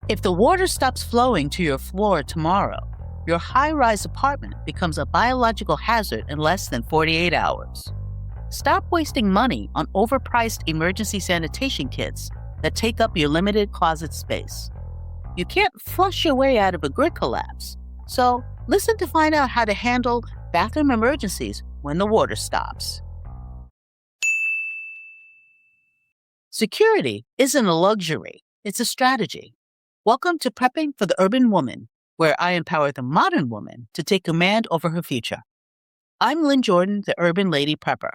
If the water stops flowing to your floor tomorrow, your high-rise apartment becomes a biological hazard in less than 48 hours. Stop wasting money on overpriced emergency sanitation kits that take up your limited closet space. You can't flush your way out of a grid collapse, so listen to find out how to handle bathroom emergencies when the water stops. Security isn't a luxury, it's a strategy. Welcome to Prepping for the Urban Woman, where I empower the modern woman to take command over her future. I'm Lynn Jordan, the Urban Lady Prepper.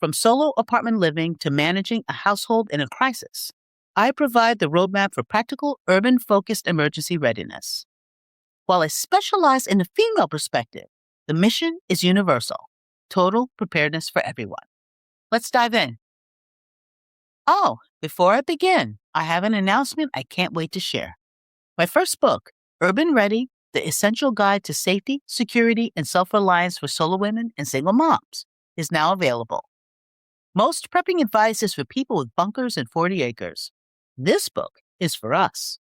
From solo apartment living to managing a household in a crisis, I provide the roadmap for practical, urban-focused emergency readiness. While I specialize in the female perspective, the mission is universal: total preparedness for everyone. Let's dive in. Oh, before I begin, I have an announcement I can't wait to share. My first book, Urban Ready: The Essential Guide to Safety, Security, and Self-Reliance for Solo Women and Single Moms, is now available. Most prepping advice is for people with bunkers and 40 acres. This book is for us.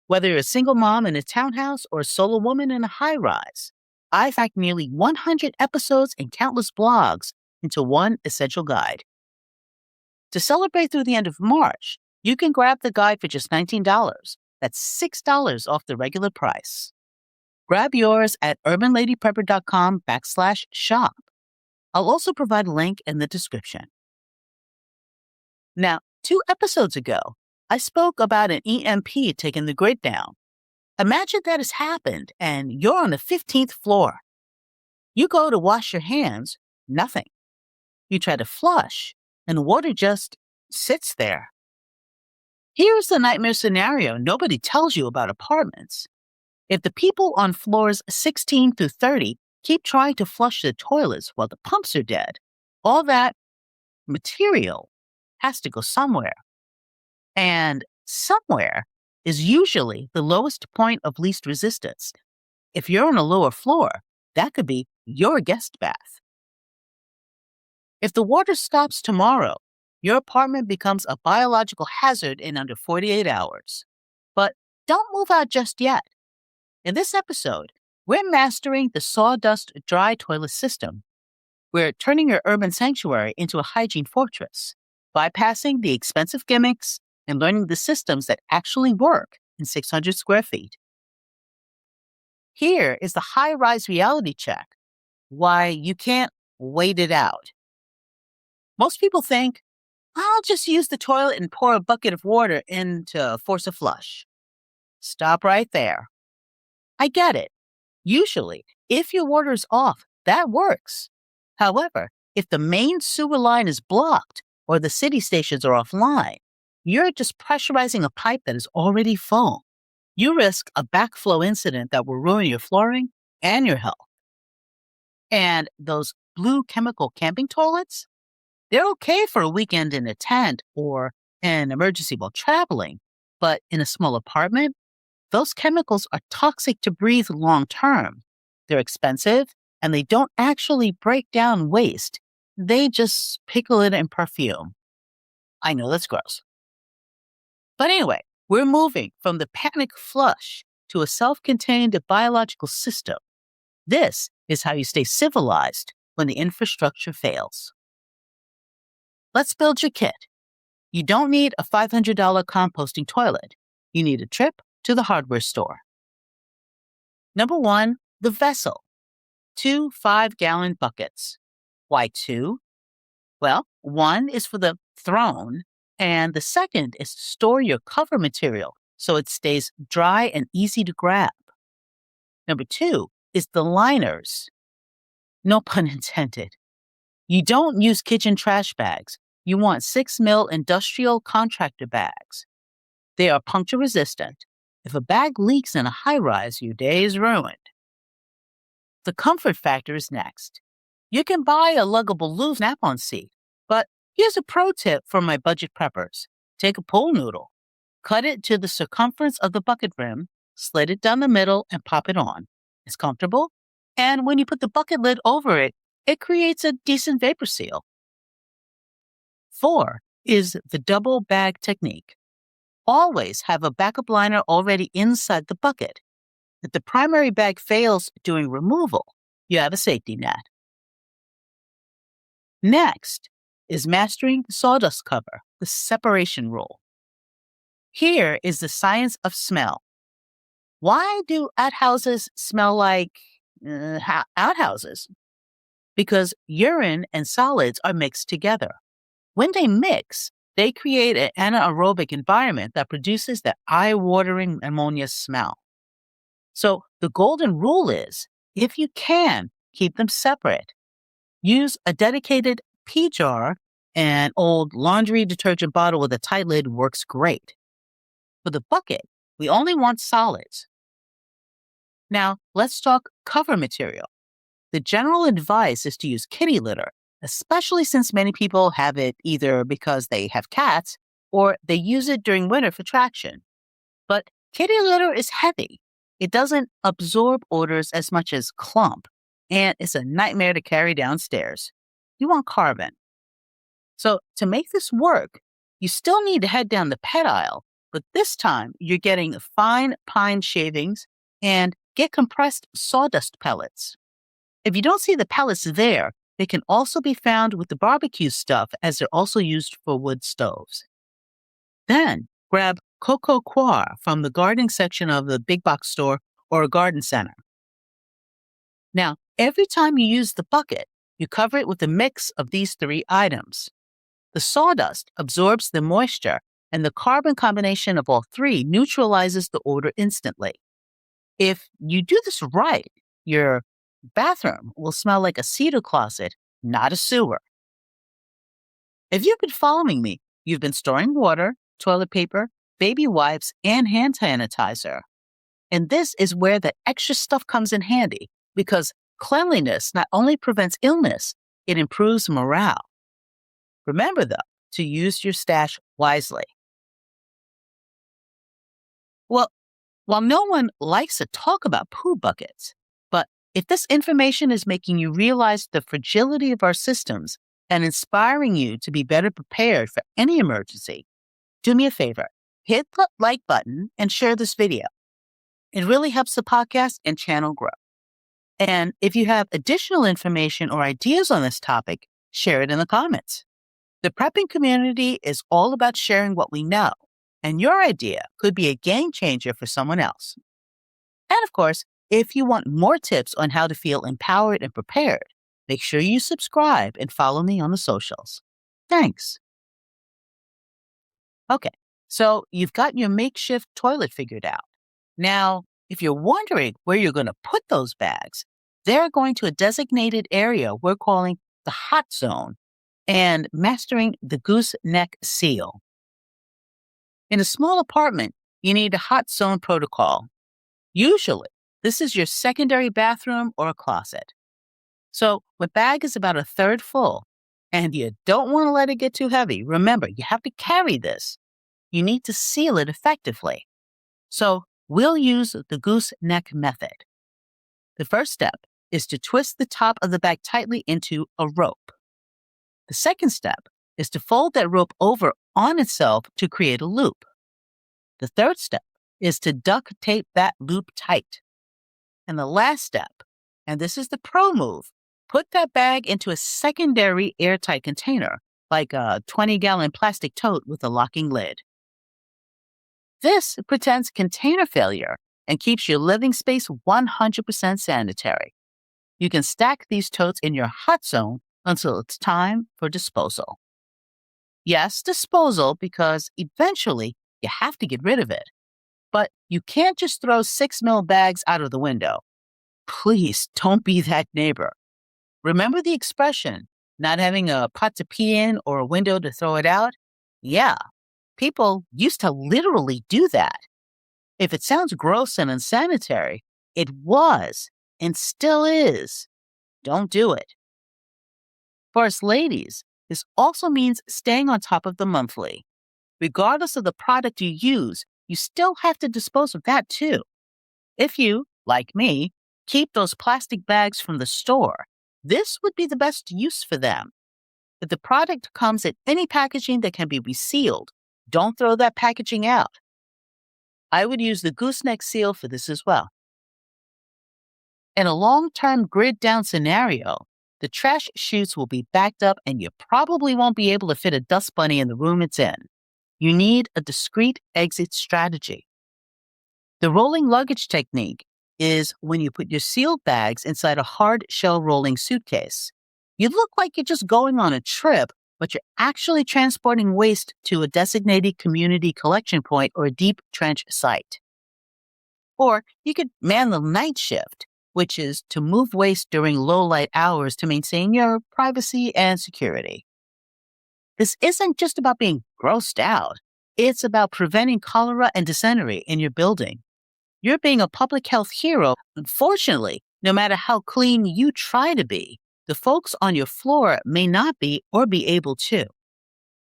Whether you're a single mom in a townhouse or a solo woman in a high-rise, I've packed nearly 100 episodes and countless blogs into one essential guide. To celebrate through the end of March, you can grab the guide for just $19. That's $6 off the regular price. Grab yours at urbanladyprepper.com/shop. I'll also provide a link in the description. Now, 2 episodes ago, I spoke about an EMP taking the grid down. Imagine that has happened and you're on the 15th floor. You go to wash your hands, nothing. You try to flush, and water just sits there. Here's the nightmare scenario nobody tells you about apartments. If the people on floors 16 through 30 keep trying to flush the toilets while the pumps are dead, all that material has to go somewhere. And somewhere is usually the lowest point of least resistance. If you're on a lower floor, that could be your guest bath. If the water stops tomorrow, your apartment becomes a biological hazard in under 48 hours. But don't move out just yet. In this episode, we're mastering the Sawdust dry toilet system. We're turning your urban sanctuary into a hygiene fortress, bypassing the expensive gimmicks and learning the systems that actually work in 600 square feet. Here is the high-rise reality check: why you can't wait it out. Most people think, I'll just use the toilet and pour a bucket of water in to force a flush. Stop right there. I get it. Usually, if your water is off, that works. However, if the main sewer line is blocked or the city stations are offline, you're just pressurizing a pipe that is already full. You risk a backflow incident that will ruin your flooring and your health. And those blue chemical camping toilets? They're okay for a weekend in a tent or an emergency while traveling, but in a small apartment, those chemicals are toxic to breathe long term. They're expensive, and they don't actually break down waste. They just pickle it in perfume. I know that's gross. But anyway, we're moving from the panic flush to a self-contained biological system. This is how you stay civilized when the infrastructure fails. Let's build your kit. You don't need a $500 composting toilet. You need a trip to the hardware store. Number 1, the vessel. 2 5-gallon buckets. Why 2? Well, 1 is for the throne, and the second is to store your cover material so it stays dry and easy to grab. Number 2 is the liners. No pun intended. You don't use kitchen trash bags. You want 6mm industrial contractor bags. They are puncture resistant. If a bag leaks in a high-rise, your day is ruined. The comfort factor is next. You can buy a luggable loose snap-on seat, but here's a pro tip for my budget preppers. Take a pool noodle, cut it to the circumference of the bucket rim, slit it down the middle, and pop it on. It's comfortable, and when you put the bucket lid over it, it creates a decent vapor seal. 4 is the double bag technique. always have a backup liner already inside the bucket. If the primary bag fails during removal, you have a safety net. Next is mastering the sawdust cover, the separation rule. Here is the science of smell. Why do outhouses smell like outhouses? Because urine and solids are mixed together. When they mix, they create an anaerobic environment that produces the eye-watering ammonia smell. So the golden rule is, if you can, keep them separate. Use a dedicated pea jar. An old laundry detergent bottle with a tight lid works great. For the bucket, we only want solids. Now, let's talk cover material. The general advice is to use kitty litter, especially since many people have it either because they have cats or they use it during winter for traction. But kitty litter is heavy. It doesn't absorb odors as much as clump, and it's a nightmare to carry downstairs. You want carbon. So to make this work, you still need to head down the pet aisle, but this time you're getting fine pine shavings and get compressed sawdust pellets. If you don't see the pellets there, they can also be found with the barbecue stuff as they're also used for wood stoves. Then grab Coco Coir from the gardening section of the big box store or a garden center. Now, every time you use the bucket, you cover it with a mix of these three items. The sawdust absorbs the moisture, and the carbon combination of all three neutralizes the odor instantly. If you do this right, your bathroom will smell like a cedar closet, not a sewer. If you've been following me, you've been storing water, toilet paper, baby wipes, and hand sanitizer. And this is where the extra stuff comes in handy, because cleanliness not only prevents illness, it improves morale. Remember, though, to use your stash wisely. Well, while no one likes to talk about poo buckets, but if this information is making you realize the fragility of our systems and inspiring you to be better prepared for any emergency, do me a favor, hit the like button and share this video. It really helps the podcast and channel grow. And if you have additional information or ideas on this topic, share it in the comments. The prepping community is all about sharing what we know, and your idea could be a game changer for someone else. And of course, if you want more tips on how to feel empowered and prepared, make sure you subscribe and follow me on the socials. Thanks. Okay, so you've got your makeshift toilet figured out. Now, if you're wondering where you're going to put those bags, they're going to a designated area we're calling the hot zone and mastering the Gooseneck seal. In a small apartment, you need a hot zone protocol. Usually, this is your secondary bathroom or a closet. So, when bag is about a third full, and you don't want to let it get too heavy, remember, you have to carry this. You need to seal it effectively. So, we'll use the gooseneck method. The first step is to twist the top of the bag tightly into a rope. The second step is to fold that rope over on itself to create a loop. The third step is to duct tape that loop tight. And the last step, and this is the pro move, put that bag into a secondary airtight container, like a 20-gallon plastic tote with a locking lid. This prevents container failure and keeps your living space 100% sanitary. You can stack these totes in your hot zone until it's time for disposal. Yes, disposal, because eventually you have to get rid of it. But you can't just throw 6 ml bags out of the window. Please don't be that neighbor. Remember the expression, not having a pot to pee in or a window to throw it out? Yeah, people used to literally do that. If it sounds gross and unsanitary, it was and still is. Don't do it. For us ladies, this also means staying on top of the monthly. Regardless of the product you use, you still have to dispose of that too. If you, like me, keep those plastic bags from the store, this would be the best use for them. If the product comes in any packaging that can be resealed, Don't throw that packaging out. I would use the gooseneck seal for this as well. In a long-term grid-down scenario, the trash chutes will be backed up and you probably won't be able to fit a dust bunny in the room it's in. You need a discreet exit strategy. The rolling luggage technique is when you put your sealed bags inside a hard shell rolling suitcase. You look like you're just going on a trip, but you're actually transporting waste to a designated community collection point or a deep trench site. Or you could man the night shift, which is to move waste during low light hours to maintain your privacy and security. This isn't just about being grossed out. It's about preventing cholera and dysentery in your building. You're being a public health hero. Unfortunately, no matter how clean you try to be, the folks on your floor may not be or be able to.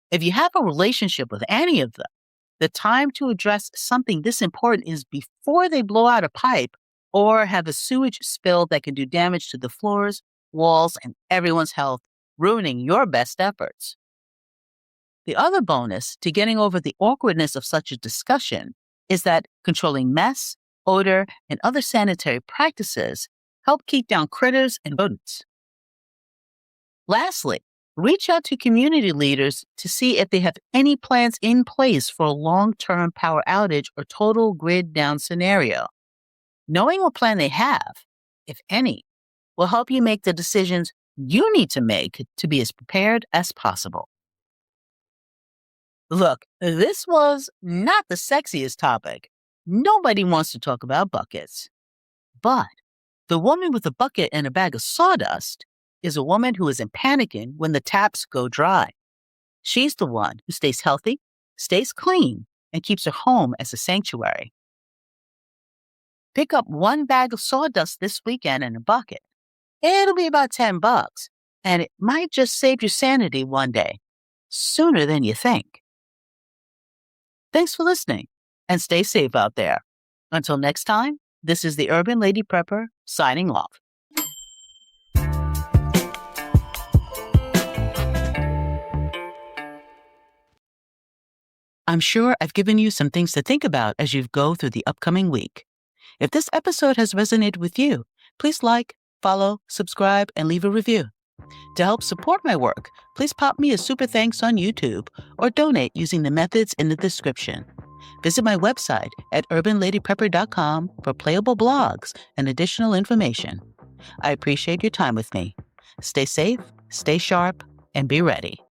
If you have a relationship with any of them, the time to address something this important is before they blow out a pipe or have a sewage spill that can do damage to the floors, walls, and everyone's health, ruining your best efforts. The other bonus to getting over the awkwardness of such a discussion is that controlling mess, odor, and other sanitary practices help keep down critters and rodents. Lastly, reach out to community leaders to see if they have any plans in place for a long-term power outage or total grid down scenario. Knowing what plan they have, if any, will help you make the decisions you need to make to be as prepared as possible. Look, this was not the sexiest topic. Nobody wants to talk about buckets. But the woman with a bucket and a bag of sawdust is a woman who isn't panicking when the taps go dry. She's the one who stays healthy, stays clean, and keeps her home as a sanctuary. Pick up one bag of sawdust this weekend in a bucket. It'll be about $10, and it might just save your sanity one day, sooner than you think. Thanks for listening, and stay safe out there. Until next time, this is the Urban Lady Prepper signing off. I'm sure I've given you some things to think about as you go through the upcoming week. If this episode has resonated with you, please like, follow, subscribe, and leave a review. To help support my work, please pop me a super thanks on YouTube or donate using the methods in the description. Visit my website at urbanladyprepper.com for playable blogs and additional information. I appreciate your time with me. Stay safe, stay sharp, and be ready.